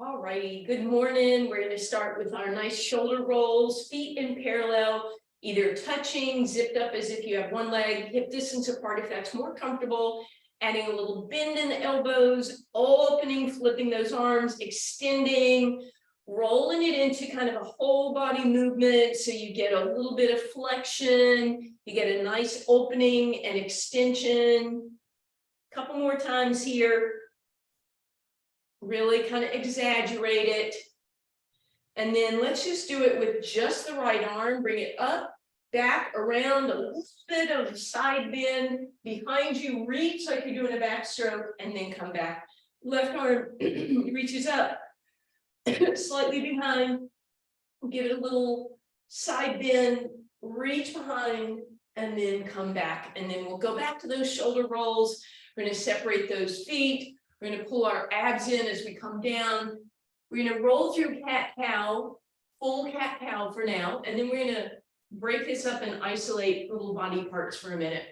All righty, good morning. We're going to start with our nice shoulder rolls, feet in parallel, either touching, zipped up as if you have one leg, hip distance apart if that's more comfortable, adding a little bend in the elbows, opening, flipping those arms, extending, rolling it into kind of a whole body movement so you get a little bit of flexion, you get a nice opening and extension. A couple more times here. Really kind of exaggerate it. And then let's just do it with just the right arm. Bring it up, back, around, a little bit of side bend behind you. Reach like you're doing a backstroke and then come back. Left arm reaches up, slightly behind. Give it a little side bend, reach behind, and then come back. And then we'll go back to those shoulder rolls. We're going to separate those feet. We're going to pull our abs in as we come down. We're going to roll through cat-cow, full cat-cow for now, and then we're going to break this up and isolate little body parts for a minute.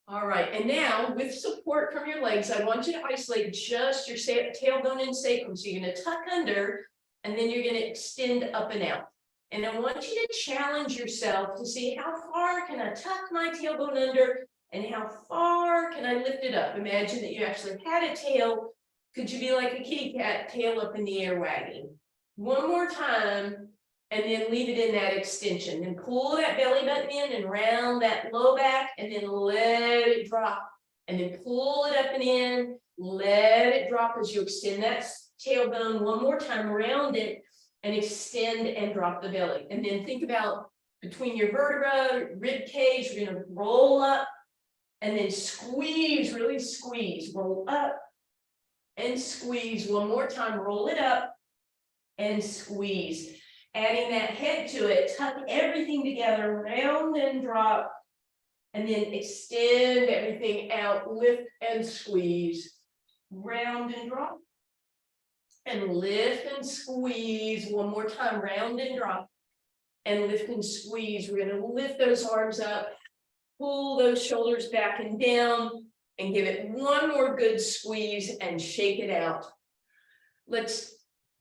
All right, and now with support from your legs, I want you to isolate just your tailbone and sacrum. So you're going to tuck under, and then you're going to extend up and out. And I want you to challenge yourself to see how far can I tuck my tailbone under and how far can I lift it up. Imagine that you actually had a tail. Could you be like a kitty cat, tail up in the air wagging? One more time, and then leave it in that extension. Then pull that belly button in and round that low back, and then let it drop. And then pull it up and in, let it drop as you extend that tailbone one more time around it. And extend and drop the belly. And then think about between your vertebra, rib cage, we're going to roll up and then squeeze, really squeeze, roll up and squeeze. One more time, roll it up and squeeze. Adding that head to it, tuck everything together, round and drop, and then extend everything out, lift and squeeze, round and drop. And lift and squeeze one more time, round and drop, and lift and squeeze. We're going to lift those arms up, pull those shoulders back and down, and give it one more good squeeze and shake it out. Let's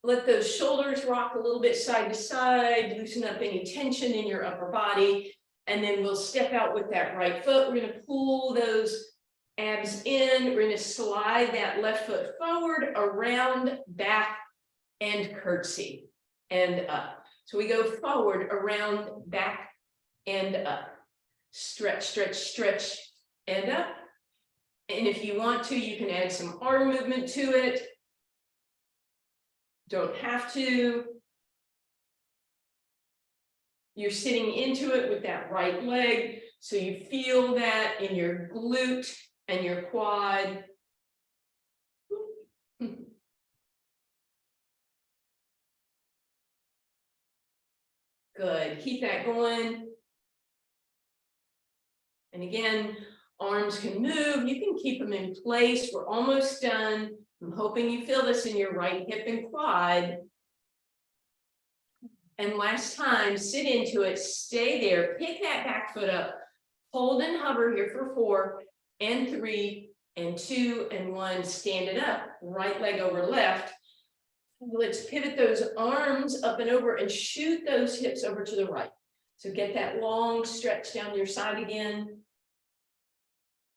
let those shoulders rock a little bit side to side, loosen up any tension in your upper body, and then we'll step out with that right foot. We're going to pull those abs in. We're going to slide that left foot forward, around, back, and curtsy, and up. So we go forward, around, back, and up. Stretch, stretch, stretch, and up. And if you want to, you can add some arm movement to it. Don't have to. You're sitting into it with that right leg, so you feel that in your glute and your quad. Good, keep that going. And again, arms can move, you can keep them in place. We're almost done. I'm hoping you feel this in your right hip and quad. And last time, sit into it, stay there, pick that back foot up, hold and hover here for 4 and 3 and 2 and 1, stand it up, right leg over left. Let's pivot those arms up and over and shoot those hips over to the right. So get that long stretch down your side again,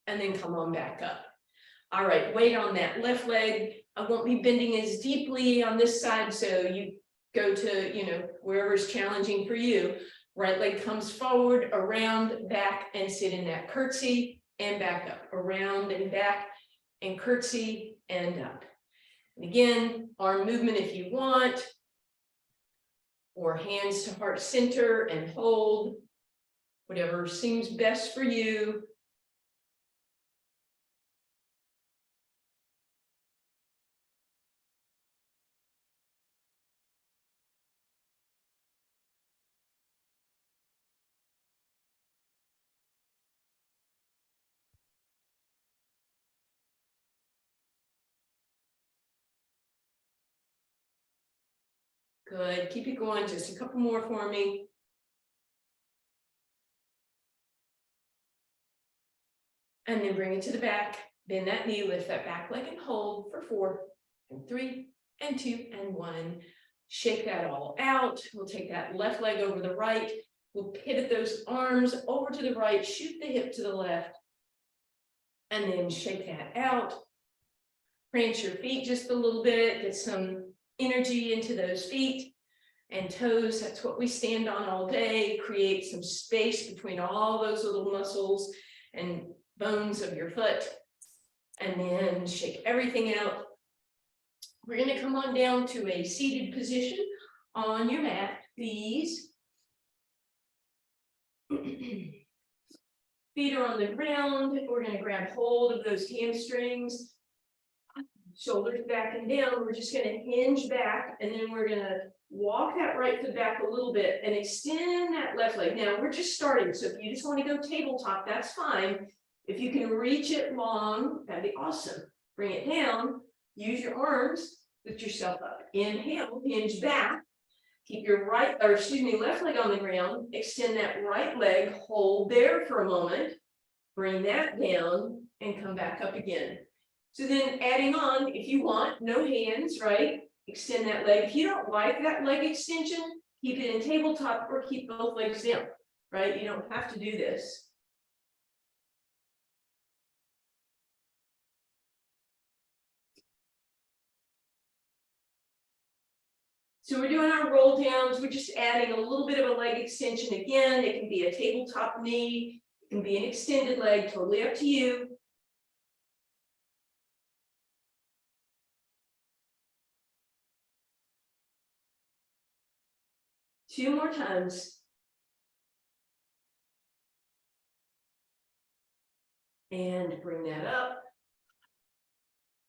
and then come on back up. All right, weight on that left leg. I won't be bending as deeply on this side, so you go to, wherever's challenging for you. Right leg comes forward, around, back, and sit in that curtsy, and back up, around and back, and curtsy, and up. And again, arm movement if you want, or hands to heart center and hold, whatever seems best for you. Good, keep it going, just a couple more for me. And then bring it to the back, bend that knee, lift that back leg and hold for 4 and 3 and 2 and 1. Shake that all out. We'll take that left leg over the right. We'll pivot those arms over to the right, shoot the hip to the left, and then shake that out. Prance your feet just a little bit, get some energy into those feet and toes. That's what we stand on all day. Create some space between all those little muscles and bones of your foot. And then shake everything out. We're going to come on down to a seated position on your mat, please. Feet are on the ground. We're going to grab hold of those hamstrings. Shoulders back and down. We're just going to hinge back, and then we're going to walk that right foot back a little bit and extend that left leg. Now we're just starting, so if you just want to go tabletop, that's fine. If you can reach it long, that'd be awesome. Bring it down. Use your arms, lift yourself up. Inhale, hinge back. Keep your left leg on the ground. Extend that right leg, hold there for a moment. Bring that down and come back up again. So then adding on, if you want, no hands, right? Extend that leg. If you don't like that leg extension, keep it in tabletop or keep both legs down, right? You don't have to do this. So we're doing our roll downs. We're just adding a little bit of a leg extension again. It can be a tabletop knee. It can be an extended leg, totally up to you. Two more times. And bring that up.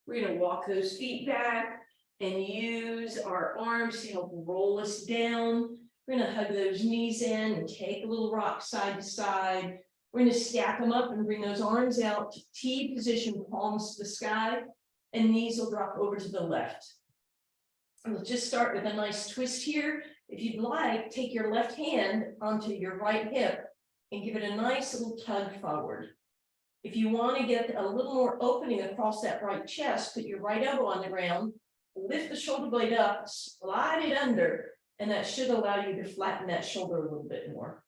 We're going to walk those feet back and use our arms to help roll us down. We're going to hug those knees in and take a little rock side to side. We're going to stack them up and bring those arms out to T position, palms to the sky, and knees will drop over to the left. And we'll just start with a nice twist here. If you'd like, take your left hand onto your right hip and give it a nice little tug forward. If you want to get a little more opening across that right chest, put your right elbow on the ground, lift the shoulder blade up, slide it under, and that should allow you to flatten that shoulder a little bit more.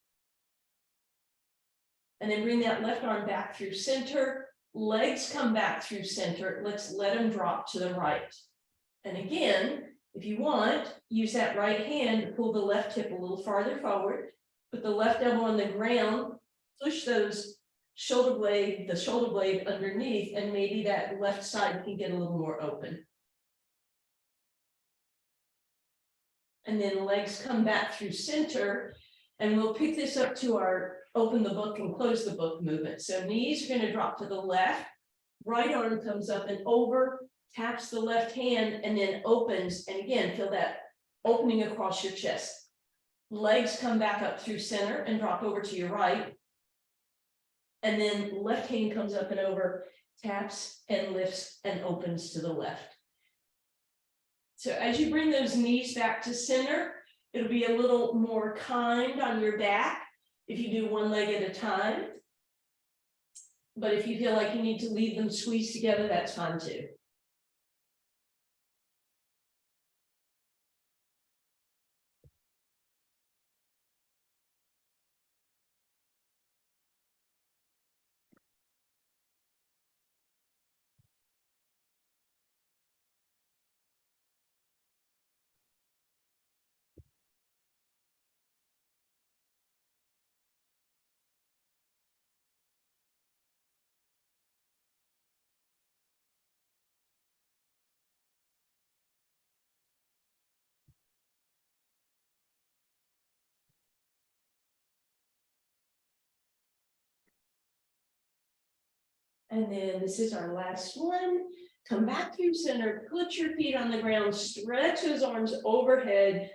And then bring that left arm back through center, legs come back through center. Let's let them drop to the right. And again, if you want, use that right hand to pull the left hip a little farther forward, put the left elbow on the ground, push those the shoulder blade underneath, and maybe that left side can get a little more open. And then legs come back through center, and we'll pick this up to our open the book and close the book movement. So knees are going to drop to the left, right arm comes up and over, taps the left hand, and then opens, and again, feel that opening across your chest. Legs come back up through center and drop over to your right. And then left hand comes up and over, taps and lifts and opens to the left. So as you bring those knees back to center, it'll be a little more kind on your back if you do one leg at a time. But if you feel like you need to leave them squeezed together, that's fine too. And then this is our last one. Come back through center, put your feet on the ground, stretch those arms overhead.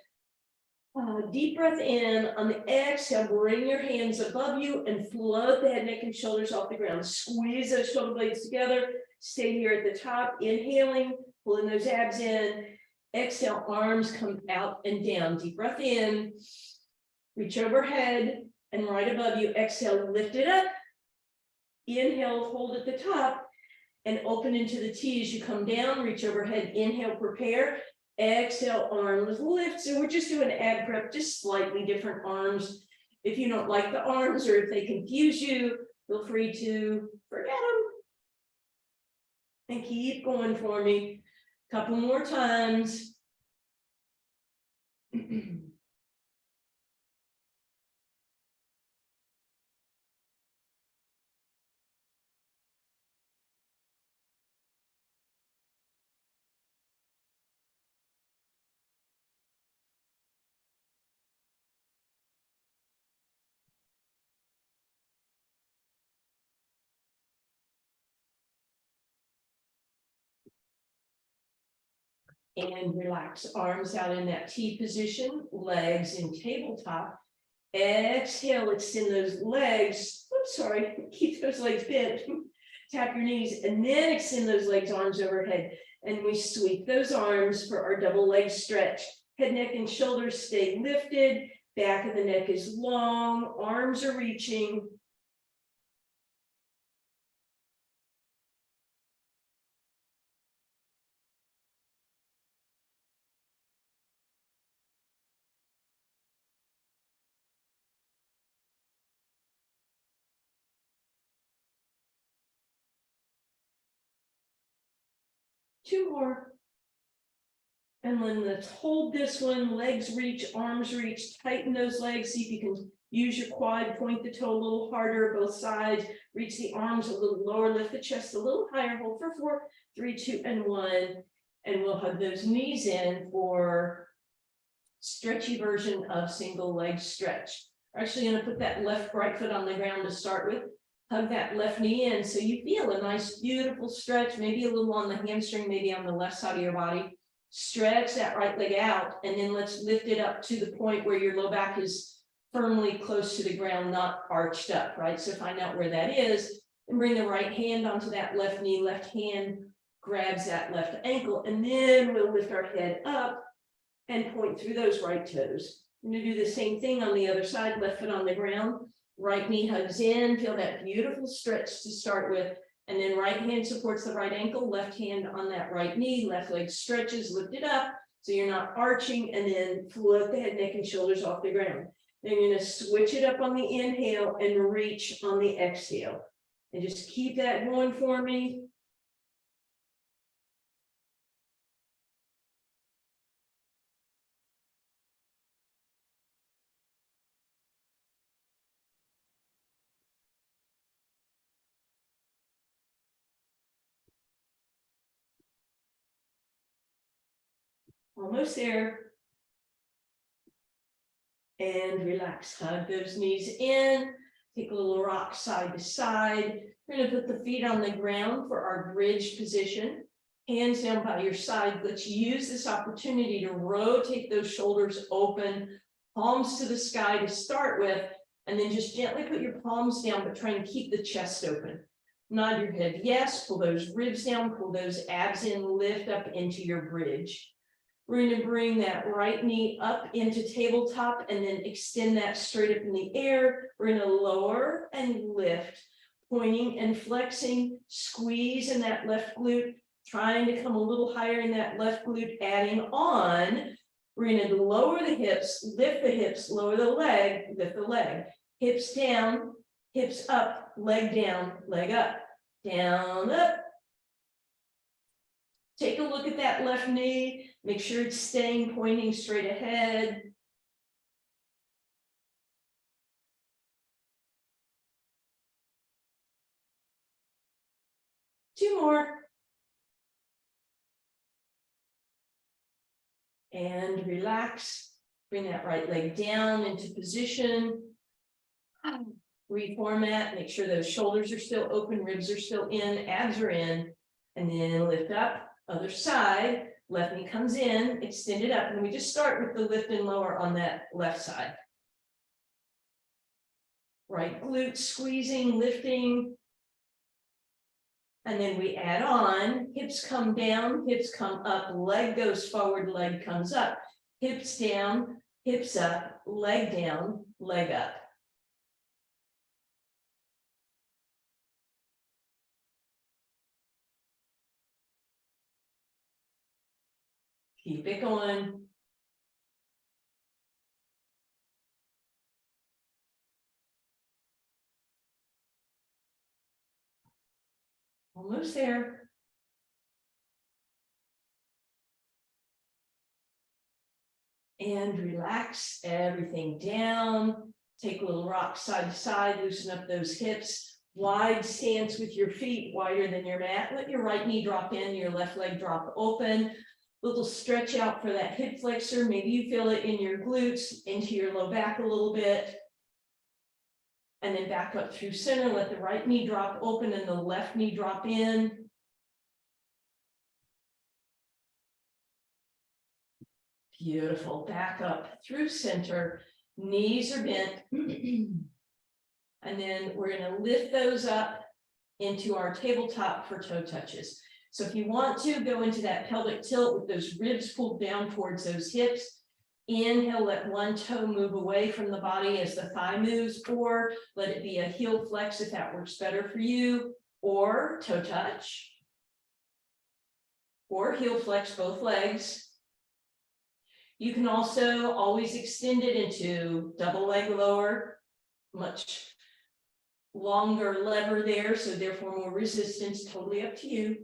Deep breath in. On the exhale, bring your hands above you and float the head, neck, and shoulders off the ground. Squeeze those shoulder blades together. Stay here at the top, inhaling, pulling those abs in. Exhale, arms come out and down. Deep breath in. Reach overhead and right above you. Exhale, lift it up. Inhale, hold at the top and open into the T as you come down, reach overhead, inhale, prepare, exhale, arms lift. So we're just doing ab prep, just slightly different arms. If you don't like the arms or if they confuse you, feel free to forget them. And keep going for me. Couple more times. And relax, arms out in that T position, legs in tabletop. Exhale, extend those legs. Oops, sorry, keep those legs bent. Tap your knees and then extend those legs, arms overhead. And we sweep those arms for our double leg stretch. Head, neck, and shoulders stay lifted. Back of the neck is long, arms are reaching. Two more. And then let's hold this one, legs reach, arms reach, tighten those legs, see if you can use your quad, point the toe a little harder, both sides, reach the arms a little lower, lift the chest a little higher, hold for 4, 3, 2, and 1. And we'll hug those knees in for stretchy version of single leg stretch. We're actually going to put that left right foot on the ground to start with. Hug that left knee in so you feel a nice, beautiful stretch, maybe a little on the hamstring, maybe on the left side of your body. Stretch that right leg out, and then let's lift it up to the point where your low back is firmly close to the ground, not arched up, right? So find out where that is and bring the right hand onto that left knee, left hand grabs that left ankle, and then we'll lift our head up and point through those right toes. I'm going to do the same thing on the other side, left foot on the ground, right knee hugs in, feel that beautiful stretch to start with. And then right hand supports the right ankle, left hand on that right knee, left leg stretches, lift it up so you're not arching, and then float the head, neck, and shoulders off the ground. Then you're going to switch it up on the inhale and reach on the exhale. And just keep that going for me. Almost there. And relax, hug those knees in, take a little rock side to side. We're going to put the feet on the ground for our bridge position. Hands down by your side. Let's use this opportunity to rotate those shoulders open, palms to the sky to start with, and then just gently put your palms down, but try and keep the chest open. Nod your head yes, pull those ribs down, pull those abs in, lift up into your bridge. We're going to bring that right knee up into tabletop and then extend that straight up in the air. We're going to lower and lift, pointing and flexing, squeeze in that left glute, trying to come a little higher in that left glute, adding on. We're going to lower the hips, lift the hips, lower the leg, lift the leg. Hips down, hips up, leg down, leg up, down, up. Take a look at that left knee. Make sure it's staying pointing straight ahead. Two more. And relax. Bring that right leg down into position. Reformat. Make sure those shoulders are still open, ribs are still in, abs are in. And then lift up. Other side. Left knee comes in, extend it up, and we just start with the lift and lower on that left side. Right glute squeezing, lifting. And then we add on, hips come down, hips come up, leg goes forward, leg comes up. Hips down, hips up, leg down, leg up. Keep it going. Almost there. And relax everything down. Take a little rock side to side, loosen up those hips. Wide stance with your feet wider than your mat. Let your right knee drop in, your left leg drop open. Little stretch out for that hip flexor. Maybe you feel it in your glutes, into your low back a little bit. And then back up through center. Let the right knee drop open and the left knee drop in. Beautiful. Back up through center. Knees are bent. And then we're going to lift those up into our tabletop for toe touches. So if you want to go into that pelvic tilt with those ribs pulled down towards those hips, inhale, let one toe move away from the body as the thigh moves, or let it be a heel flex if that works better for you, or toe touch, or heel flex both legs. You can also always extend it into double leg lower, much longer lever there, so therefore more resistance, totally up to you.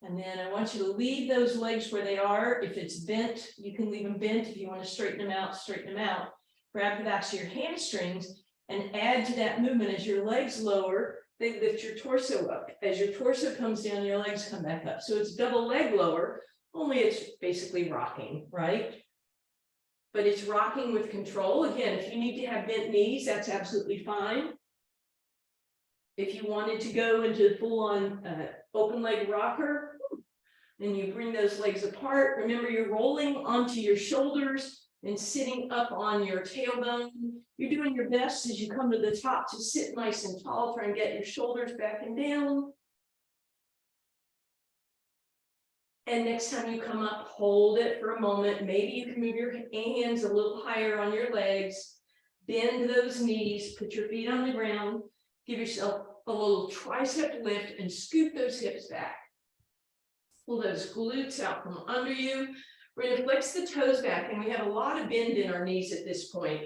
And then I want you to leave those legs where they are. If it's bent, you can leave them bent. If you want to straighten them out, straighten them out. Grab the backs of your hamstrings and add to that movement as your legs lower, they lift your torso up. As your torso comes down, your legs come back up. So it's double leg lower, only it's basically rocking, right? But it's rocking with control. Again, if you need to have bent knees, that's absolutely fine. If you wanted to go into full-on open leg rocker, then you bring those legs apart. Remember, you're rolling onto your shoulders and sitting up on your tailbone. You're doing your best as you come to the top to sit nice and tall. Try and get your shoulders back and down. And next time you come up, hold it for a moment. Maybe you can move your hands a little higher on your legs. Bend those knees, put your feet on the ground. Give yourself a little tricep lift and scoop those hips back. Pull those glutes out from under you. We're going to flex the toes back, and we have a lot of bend in our knees at this point.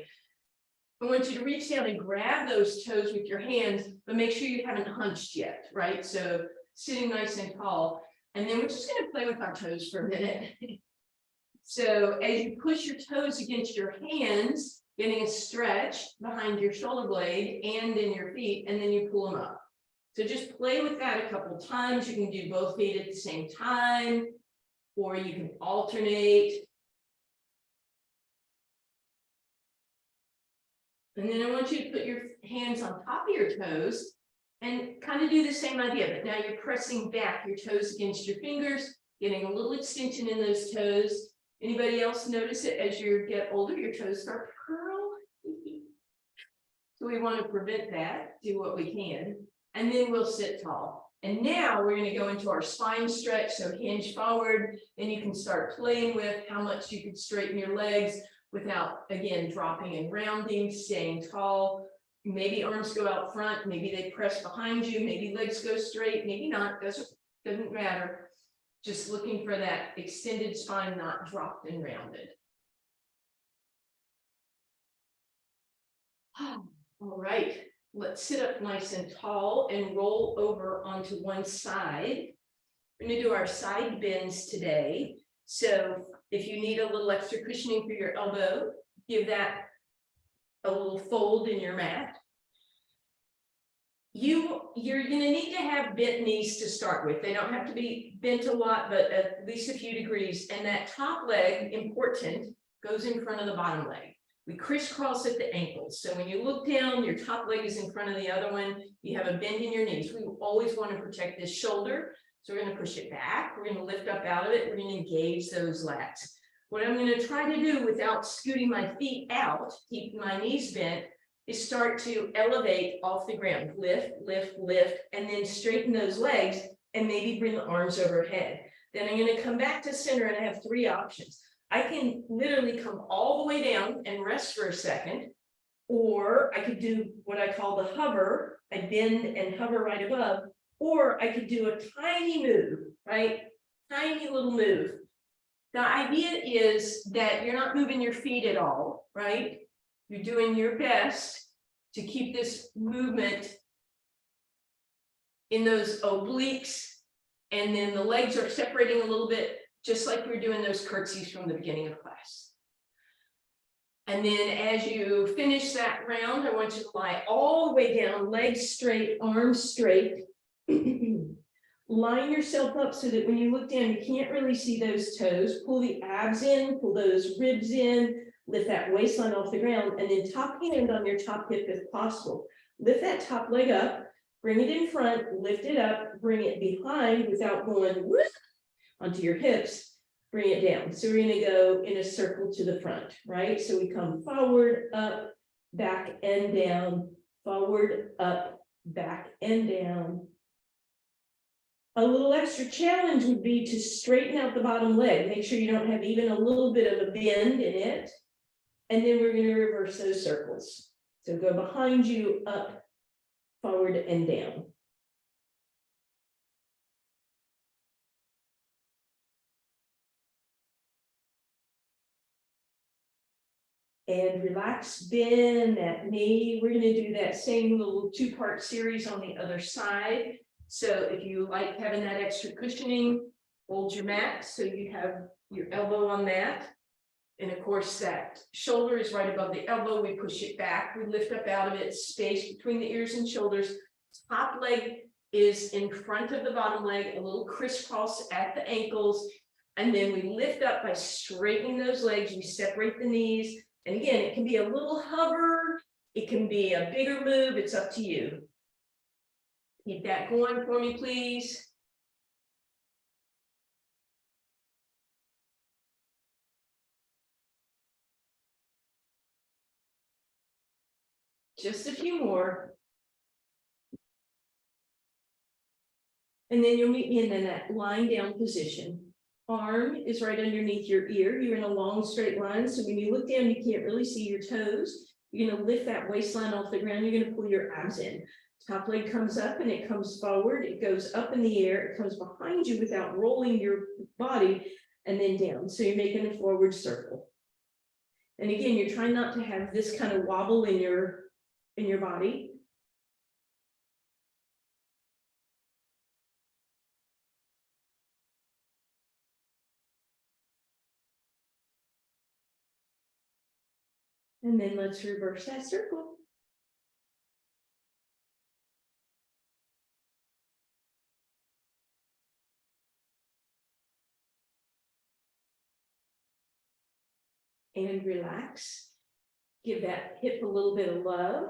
I want you to reach down and grab those toes with your hands, but make sure you haven't hunched yet, right? So sitting nice and tall. And then we're just going to play with our toes for a minute. So as you push your toes against your hands, getting a stretch behind your shoulder blade and in your feet, and then you pull them up. So just play with that a couple times. You can do both feet at the same time, or you can alternate. And then I want you to put your hands on top of your toes and kind of do the same idea, but now you're pressing back your toes against your fingers, getting a little extension in those toes. Anybody else notice it as you get older, your toes start to curl? So we want to prevent that, do what we can, and then we'll sit tall. And now we're going to go into our spine stretch, so hinge forward, and you can start playing with how much you could straighten your legs without, again, dropping and rounding, staying tall. Maybe arms go out front, maybe they press behind you, maybe legs go straight, maybe not, doesn't matter. Just looking for that extended spine, not dropped and rounded. All right, let's sit up nice and tall and roll over onto one side. We're going to do our side bends today. So if you need a little extra cushioning for your elbow, give that a little fold in your mat. You're going to need to have bent knees to start with. They don't have to be bent a lot, but at least a few degrees. And that top leg, important, goes in front of the bottom leg. We crisscross at the ankles. So when you look down, your top leg is in front of the other one. You have a bend in your knees. We always want to protect this shoulder. So we're going to push it back. We're going to lift up out of it. We're going to engage those lats. What I'm going to try to do without scooting my feet out, keeping my knees bent, is start to elevate off the ground, lift, lift, lift, and then straighten those legs and maybe bring the arms overhead. Then I'm going to come back to center and I have three options. I can literally come all the way down and rest for a second, or I could do what I call the hover. I bend and hover right above, or I could do a tiny move, right? Tiny little move. The idea is that you're not moving your feet at all, right? You're doing your best to keep this movement in those obliques, and then the legs are separating a little bit, just like we were doing those curtsies from the beginning of class. And then as you finish that round, I want you to lie all the way down, legs straight, arms straight. Line yourself up so that when you look down, you can't really see those toes. Pull the abs in, pull those ribs in, lift that waistline off the ground, and then top hand on your top hip if possible. Lift that top leg up, bring it in front, lift it up, bring it behind without going whoop onto your hips, bring it down. So we're gonna go in a circle to the front, right? So we come forward, up, back and down, forward, up, back and down. A little extra challenge would be to straighten out the bottom leg. Make sure you don't have even a little bit of a bend in it. And then we're going to reverse those circles. So go behind you, up, forward, and down. And relax, bend that knee. We're going to do that same little two-part series on the other side. So if you like having that extra cushioning, hold your mat so you have your elbow on that. And of course, that shoulder is right above the elbow. We push it back. We lift up out of it, space between the ears and shoulders. Top leg is in front of the bottom leg, a little crisscross at the ankles. And then we lift up by straightening those legs. We separate the knees. And again, it can be a little hover. It can be a bigger move. It's up to you. Keep that going for me, please. Just a few more. And then you'll meet me in that lying down position. Arm is right underneath your ear. You're in a long straight line. So when you look down, you can't really see your toes. You're going to lift that waistline off the ground. You're going to pull your abs in. Top leg comes up and it comes forward. It goes up in the air. It comes behind you without rolling your body and then down. So you're making a forward circle. And again, you're trying not to have this kind of wobble in your body. And then let's reverse that circle. And relax. Give that hip a little bit of love.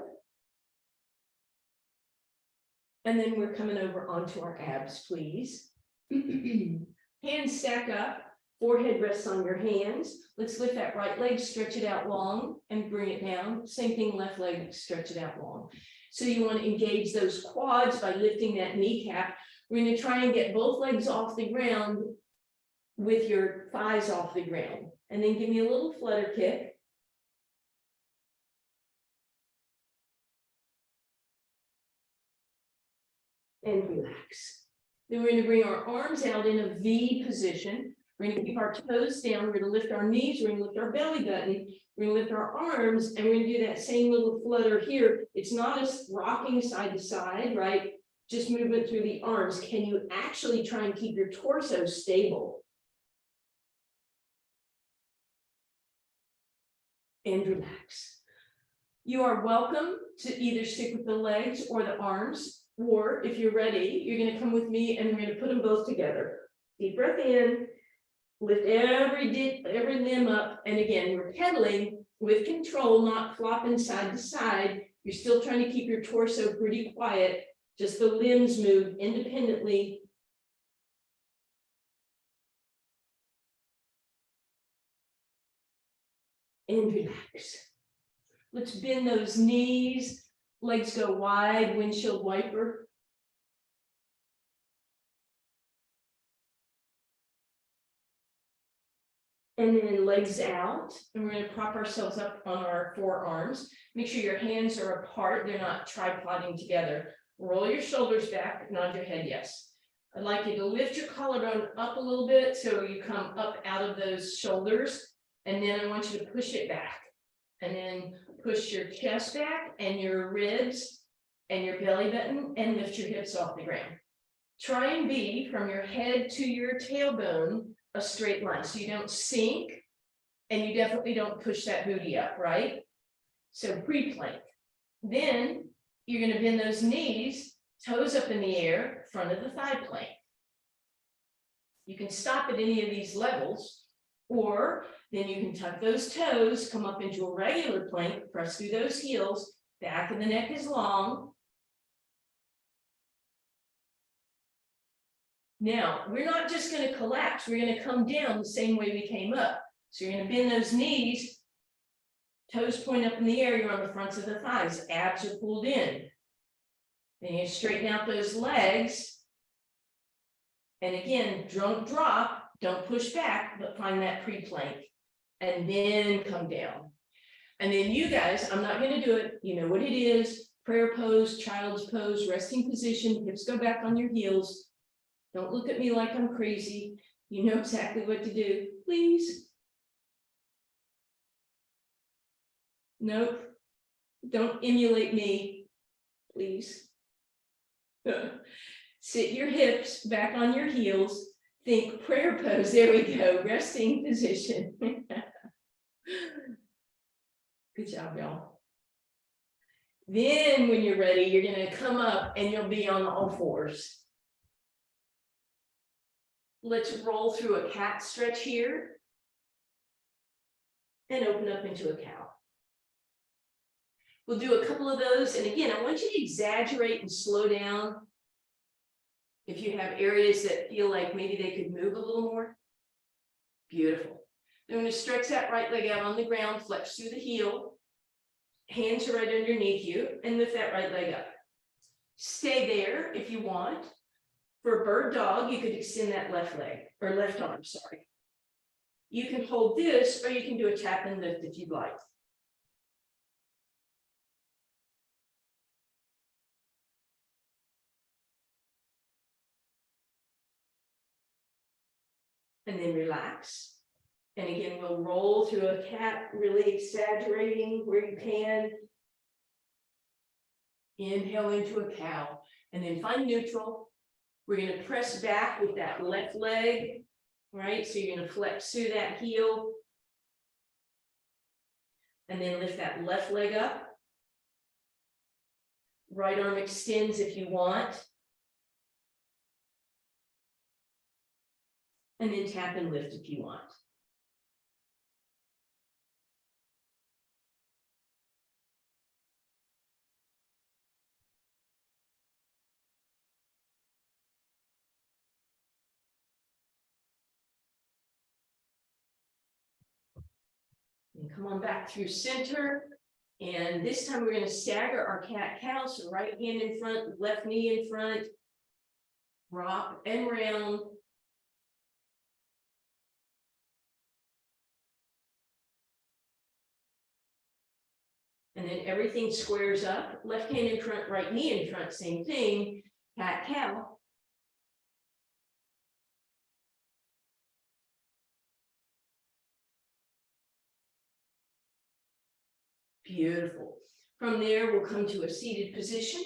And then we're coming over onto our abs, please. Hands stack up, forehead rests on your hands. Let's lift that right leg, stretch it out long and bring it down. Same thing, left leg, stretch it out long. So you want to engage those quads by lifting that kneecap. We're going to try and get both legs off the ground with your thighs off the ground. And then give me a little flutter kick. And relax. Then we're going to bring our arms out in a V position. We're going to keep our toes down. We're going to lift our knees. We're going to lift our belly button. We're going to lift our arms. And we're going to do that same little flutter here. It's not a rocking side to side, right? Just movement through the arms. Can you actually try and keep your torso stable? And relax. You are welcome to either stick with the legs or the arms, or if you're ready, you're going to come with me and we're going to put them both together. Deep breath in, lift every limb up, and again, we're pedaling with control, not flopping side to side. You're still trying to keep your torso pretty quiet, just the limbs move independently. And relax. Let's bend those knees, legs go wide, windshield wiper. And then legs out, and we're going to prop ourselves up on our forearms. Make sure your hands are apart, they're not tripoding together. Roll your shoulders back, nod your head yes. I'd like you to lift your collarbone up a little bit so you come up out of those shoulders, and then I want you to push it back. And then push your chest back and your ribs and your belly button and lift your hips off the ground. Try and be from your head to your tailbone a straight line, so you don't sink and you definitely don't push that booty up, right? So pre-plank. Then you're going to bend those knees, toes up in the air, front of the thigh plank. You can stop at any of these levels, or then you can tuck those toes, come up into a regular plank, press through those heels, back of the neck is long. Now, we're not just going to collapse, we're going to come down the same way we came up. So you're going to bend those knees, toes point up in the air, you're on the fronts of the thighs, abs are pulled in. Then you straighten out those legs. And again, don't drop, don't push back, but find that pre-plank. And then come down. And then you guys, I'm not going to do it, you know what it is, prayer pose, child's pose, resting position, hips go back on your heels. Don't look at me like I'm crazy. You know exactly what to do. Please. Nope. Don't emulate me. Please. Sit your hips back on your heels. Think prayer pose. There we go. Resting position. Good job, y'all. Then when you're ready, you're going to come up and you'll be on all fours. Let's roll through a cat stretch here and open up into a cow. We'll do a couple of those. And again, I want you to exaggerate and slow down. If you have areas that feel like maybe they could move a little more. Beautiful. I'm going to stretch that right leg out on the ground, flex through the heel. Hands are right underneath you, and lift that right leg up. Stay there if you want. For bird dog, you could extend that left leg, or left arm, sorry. You can hold this, or you can do a tap and lift if you'd like. And then relax. And again, we'll roll through a cat, really exaggerating where you can. Inhale into a cow, and then find neutral. We're going to press back with that left leg, right? So you're going to flex through that heel. And then lift that left leg up. Right arm extends if you want. And then tap and lift if you want. And come on back through center. And this time we're going to stagger our cat-cow. So right hand in front, left knee in front. Rock and round. And then everything squares up. Left hand in front, right knee in front, same thing. Cat-cow. Beautiful. From there, we'll come to a seated position.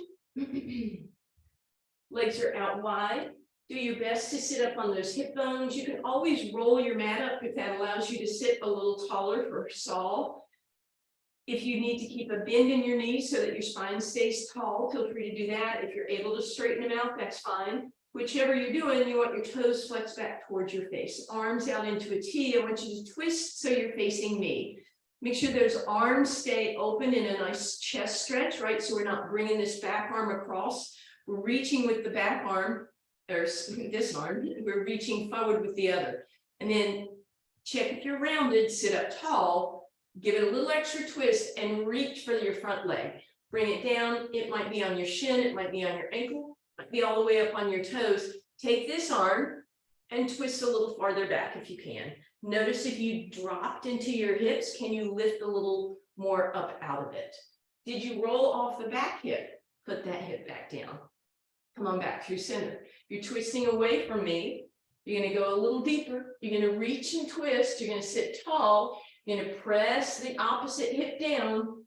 Legs are out wide. Do your best to sit up on those hip bones. You can always roll your mat up if that allows you to sit a little taller for Saul. If you need to keep a bend in your knees so that your spine stays tall, feel free to do that. If you're able to straighten them out, that's fine. Whichever you're doing, you want your toes flexed back towards your face. Arms out into a T. I want you to twist so you're facing me. Make sure those arms stay open in a nice chest stretch, right? So we're not bringing this back arm across. We're reaching with the back arm, or this arm. We're reaching forward with the other. And then check if you're rounded, sit up tall. Give it a little extra twist and reach for your front leg. Bring it down. It might be on your shin. It might be on your ankle. It might be all the way up on your toes. Take this arm and twist a little farther back if you can. Notice if you dropped into your hips, can you lift a little more up out of it? Did you roll off the back hip? Put that hip back down. Come on back through center. You're twisting away from me. You're going to go a little deeper. You're going to reach and twist. You're going to sit tall. You're going to press the opposite hip down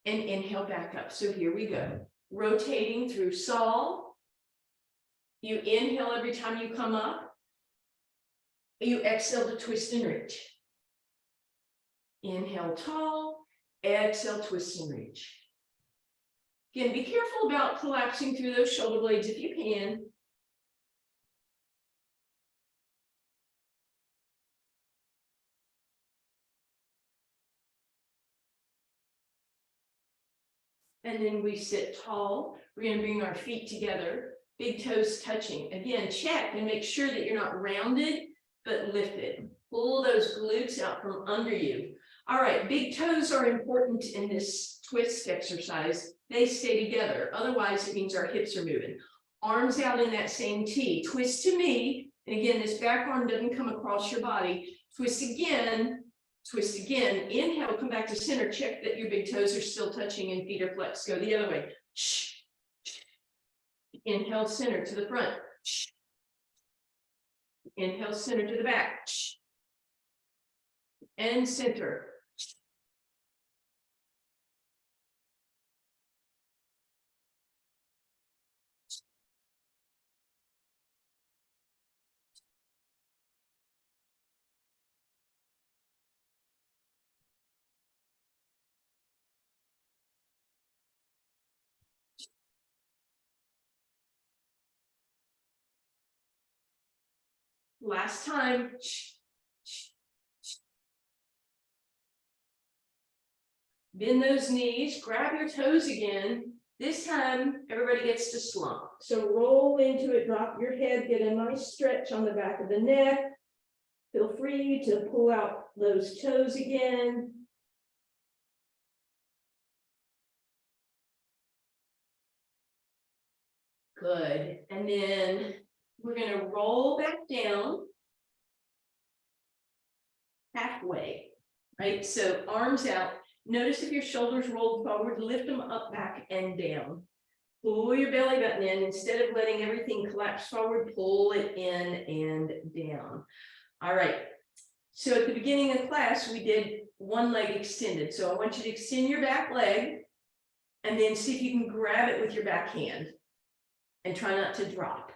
and inhale back up. So here we go. Rotating through saw. You inhale every time you come up. You exhale to twist and reach. Inhale tall. Exhale, twist and reach. Again, be careful about collapsing through those shoulder blades if you can. And then we sit tall. We're going to bring our feet together, big toes touching. Again, check and make sure that you're not rounded, but lifted. Pull those glutes out from under you. All right, big toes are important in this twist exercise. They stay together. Otherwise, it means our hips are moving. Arms out in that same T. Twist to me. And again, this back arm doesn't come across your body. Twist again. Twist again. Inhale, come back to center. Check that your big toes are still touching and feet are flexed. Go the other way. Inhale, center to the front. Inhale, center to the back. And center. Last time. Bend those knees, grab your toes again. This time, everybody gets to slump. So roll into it, drop your head, get a nice stretch on the back of the neck. Feel free to pull out those toes again. Good. And then we're going to roll back down halfway, right? So arms out. Notice if your shoulders rolled forward, lift them up, back, and down. Pull your belly button in. Instead of letting everything collapse forward, pull it in and down. All right. So at the beginning of class, we did one leg extended. So I want you to extend your back leg and then see if you can grab it with your back hand and try not to drop.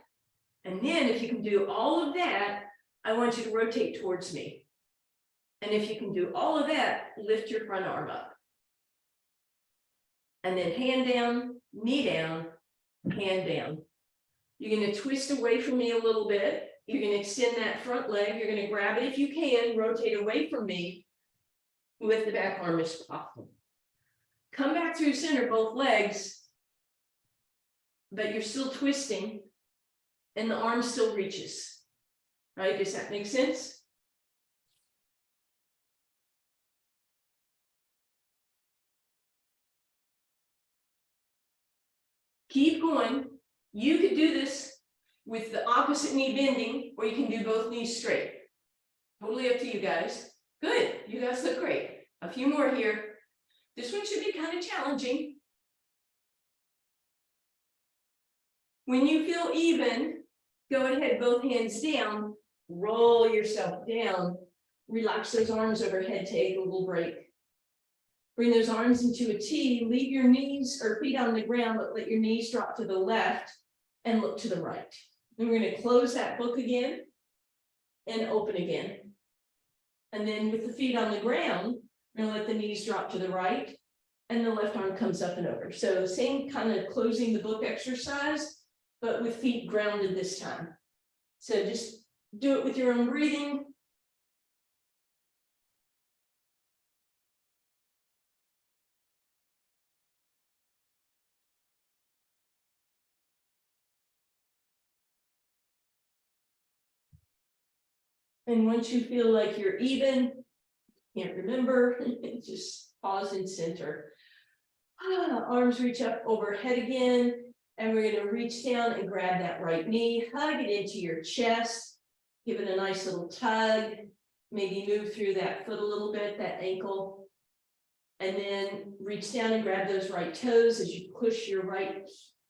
And then if you can do all of that, I want you to rotate towards me. And if you can do all of that, lift your front arm up. And then hand down, knee down, hand down. You're going to twist away from me a little bit. You're going to extend that front leg. You're going to grab it if you can, rotate away from me with the back arm as possible. Come back through center, both legs, but you're still twisting and the arm still reaches. Right? Does that make sense? Keep going. You could do this with the opposite knee bending, or you can do both knees straight. Totally up to you guys. Good. You guys look great. A few more here. This one should be kind of challenging. When you feel even, go ahead, both hands down, roll yourself down, relax those arms overhead, take a little break. Bring those arms into a T, leave your knees or feet on the ground, but let your knees drop to the left and look to the right. Then we're going to close that book again and open again. And then with the feet on the ground, we're going to let the knees drop to the right and the left arm comes up and over. So same kind of closing the book exercise, but with feet grounded this time. So just do it with your own breathing. And once you feel like you're even, can't remember, just pause and center. Arms reach up overhead again, and we're going to reach down and grab that right knee, hug it into your chest, give it a nice little tug, maybe move through that foot a little bit, that ankle, and then reach down and grab those right toes as you push your right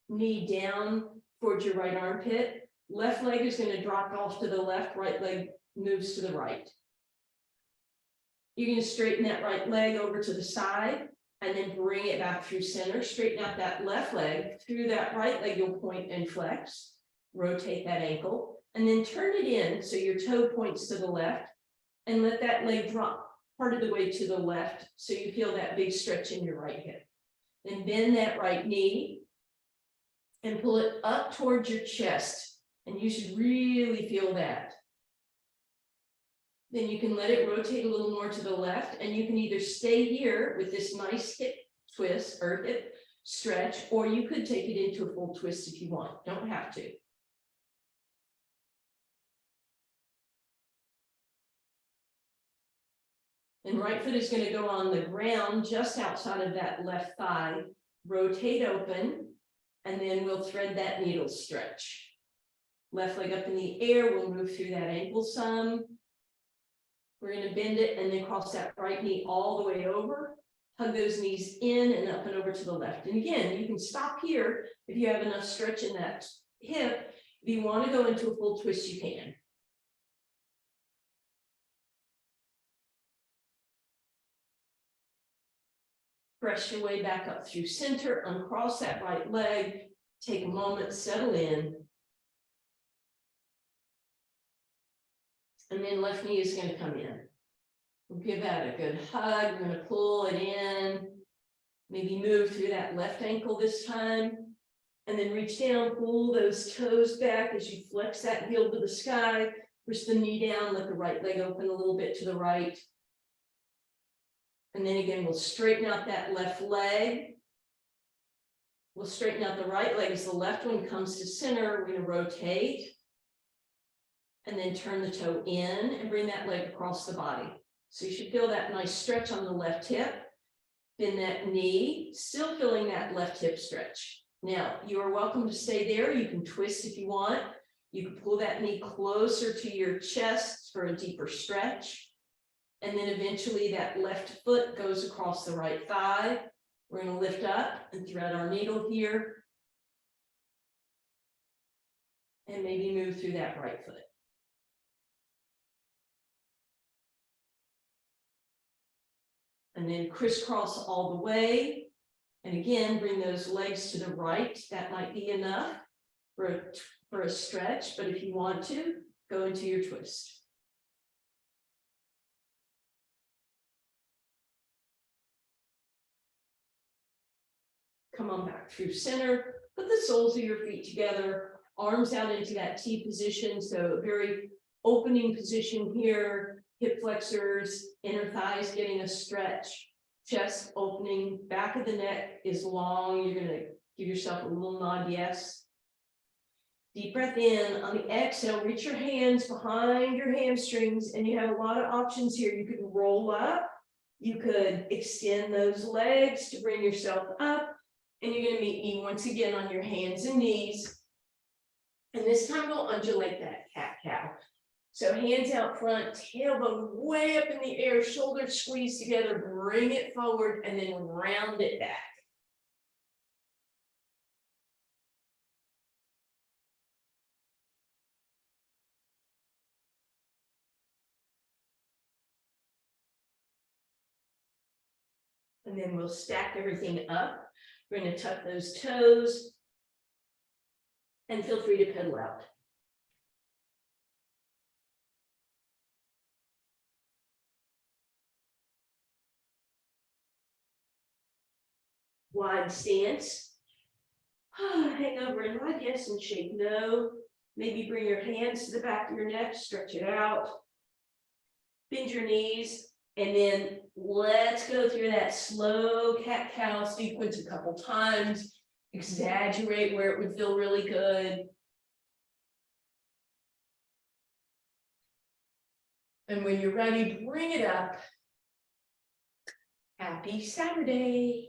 knee down towards your right armpit. Left leg is going to drop off to the left, right leg moves to the right. You're going to straighten that right leg over to the side and then bring it back through center. Straighten out that left leg. Through that right leg, you'll point and flex. Rotate that ankle and then turn it in so your toe points to the left and let that leg drop part of the way to the left so you feel that big stretch in your right hip. Then bend that right knee and pull it up towards your chest, and you should really feel that. Then you can let it rotate a little more to the left, and you can either stay here with this nice hip twist or hip stretch, or you could take it into a full twist if you want. Don't have to. And right foot is going to go on the ground just outside of that left thigh. Rotate open, and then we'll thread that needle stretch. Left leg up in the air, we'll move through that ankle some. We're going to bend it and then cross that right knee all the way over. Hug those knees in and up and over to the left. And again, you can stop here if you have enough stretch in that hip. If you want to go into a full twist, you can. Press your way back up through center, uncross that right leg, take a moment, settle in. And then left knee is going to come in. We'll give that a good hug. We're going to pull it in, maybe move through that left ankle this time, and then reach down, pull those toes back as you flex that heel to the sky, push the knee down, let the right leg open a little bit to the right. And then again, we'll straighten out that left leg. We'll straighten out the right leg as the left one comes to center. We're going to rotate and then turn the toe in and bring that leg across the body. So you should feel that nice stretch on the left hip. Bend that knee, still feeling that left hip stretch. Now, you are welcome to stay there. You can twist if you want. You can pull that knee closer to your chest for a deeper stretch. And then eventually that left foot goes across the right thigh. We're going to lift up and thread our needle here. And maybe move through that right foot. And then crisscross all the way. And again, bring those legs to the right. That might be enough for a stretch, but if you want to, go into your twist. Come on back through center, put the soles of your feet together, arms out into that T position. So a very opening position here, hip flexors, inner thighs getting a stretch, chest opening, back of the neck is long. You're going to give yourself a little nod, yes. Deep breath in. On the exhale, reach your hands behind your hamstrings, and you have a lot of options here. You could roll up, you could extend those legs to bring yourself up. And you're going to meet me once again on your hands and knees. And this time we'll undulate that cat-cow. So hands out front, tailbone way up in the air, shoulders squeeze together, bring it forward, and then round it back. And then we'll stack everything up. We're going to tuck those toes and feel free to pedal out. Wide stance. Hang over and wide, yes, and shake no. Maybe bring your hands to the back of your neck, stretch it out. Bend your knees. And then let's go through that slow cat-cow sequence a couple times. Exaggerate where it would feel really good. And when you're ready, bring it up Happy Saturday.